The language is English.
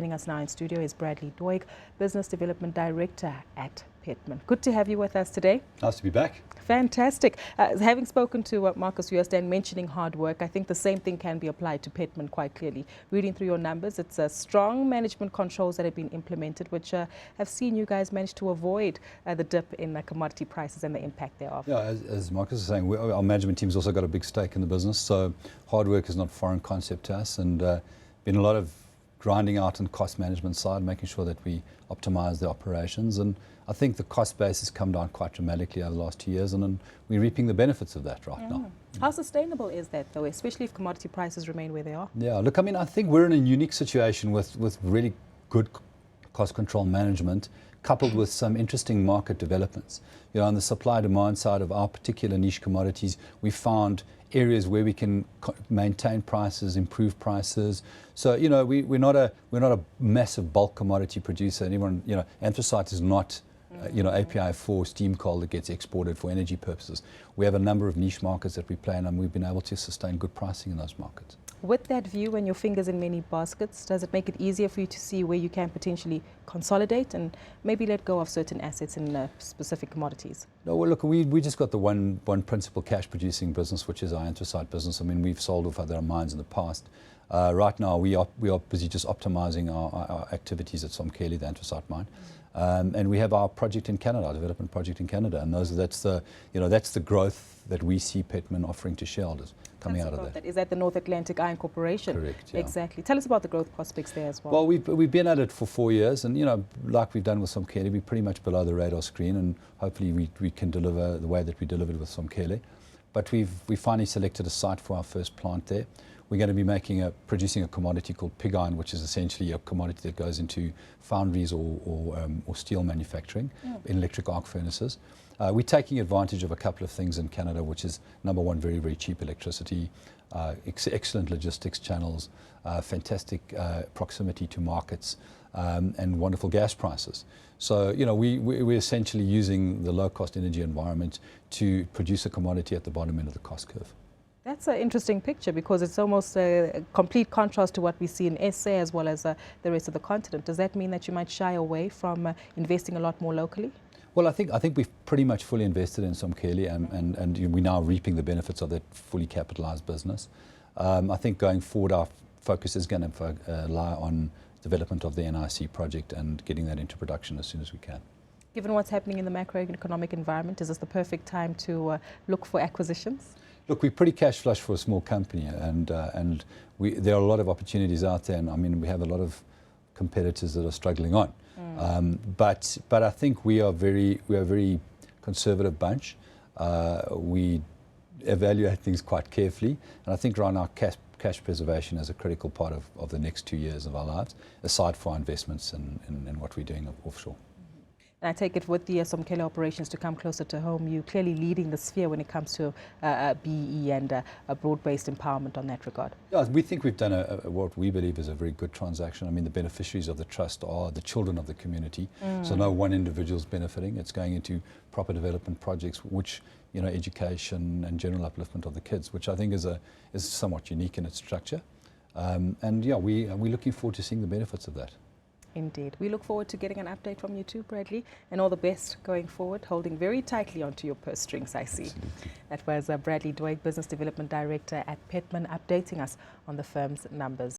Joining us now in studio is Bradley Doig, Business Development Director at Petmin. Good to have you with us today. Nice to be back. Fantastic. Having spoken to Marcus and mentioning hard work, I think the same thing can be applied to Petmin quite clearly. Reading through your numbers, it's strong management controls that have been implemented, which have seen you guys manage to avoid the dip in commodity prices and the impact thereof. Yeah, as Marcus is saying, our management team's also got a big stake in the business, so hard work is not a foreign concept to us, and been a lot of grinding out on cost management side, making sure that we optimize the operations. And I think the cost base has come down quite dramatically over the last 2 years, and we're reaping the benefits of that right now. How sustainable is that, though, especially if commodity prices remain where they are? Yeah, look, I mean, I think we're in a unique situation with really good cost control management, coupled with some interesting market developments. You know, on the supply-demand side of our particular niche commodities, we found areas where we can maintain prices, improve prices. So, you know, we're not a massive bulk commodity producer. And everyone, you know, anthracite is not, you know, API 4 steam coal that gets exported for energy purposes. We have a number of niche markets that we play in, and we've been able to sustain good pricing in those markets. With that view and your fingers in many baskets, does it make it easier for you to see where you can potentially consolidate and maybe let go of certain assets in specific commodities? No, well, look, we just got the one principal cash producing business, which is our anthracite business. I mean, we've sold off other mines in the past. Right now, we are busy just optimizing our activities at Somkhele, the anthracite mine. And we have our project in Canada, our development project in Canada, and that's the growth that we see Petmin offering to shareholders coming out of that. Is that the North Atlantic Iron Corporation? Correct. Yeah. Exactly. Tell us about the growth prospects there as well. Well, we've been at it for 4 years, and you know, like we've done with Somkhele, we're pretty much below the radar screen, and hopefully we can deliver the way that we delivered with Somkhele. But we finally selected a site for our first plant there. We're going to be producing a commodity called pig iron, which is essentially a commodity that goes into foundries or steel manufacturing in electric arc furnaces. We're taking advantage of a couple of things in Canada, which is, number one, very, very cheap electricity, excellent logistics channels, fantastic proximity to markets, and wonderful gas prices. So, you know, we're essentially using the low-cost energy environment to produce a commodity at the bottom end of the cost curve. That's an interesting picture, because it's almost a complete contrast to what we see in SA as well as the rest of the continent. Does that mean that you might shy away from investing a lot more locally? Well, I think we've pretty much fully invested in Somkhele, and we're now reaping the benefits of that fully capitalized business. I think going forward, our focus is going to lie on development of the NIC project and getting that into production as soon as we can. Given what's happening in the macroeconomic environment, is this the perfect time to look for acquisitions? Look, we're pretty cash flush for a small company, and there are a lot of opportunities out there, and I mean, we have a lot of competitors that are struggling on. But I think we are a very conservative bunch. We evaluate things quite carefully, and I think right now cash preservation is a critical part of the next 2 years of our lives, aside from our investments in what we're doing offshore. And I take it with the Somkhele operations to come closer to home, you're clearly leading the sphere when it comes to BE and a broad-based empowerment on that regard. Yeah, we think we've done what we believe is a very good transaction. I mean, the beneficiaries of the trust are the children of the community. So no one individual is benefiting. It's going into proper development projects, which, you know, education and general upliftment of the kids, which I think is somewhat unique in its structure. And yeah, we're looking forward to seeing the benefits of that. Indeed. We look forward to getting an update from you too, Bradley, and all the best going forward, holding very tightly onto your purse strings, I see. Absolutely. That was Bradley Doig, Business Development Director at Petmin, updating us on the firm's numbers.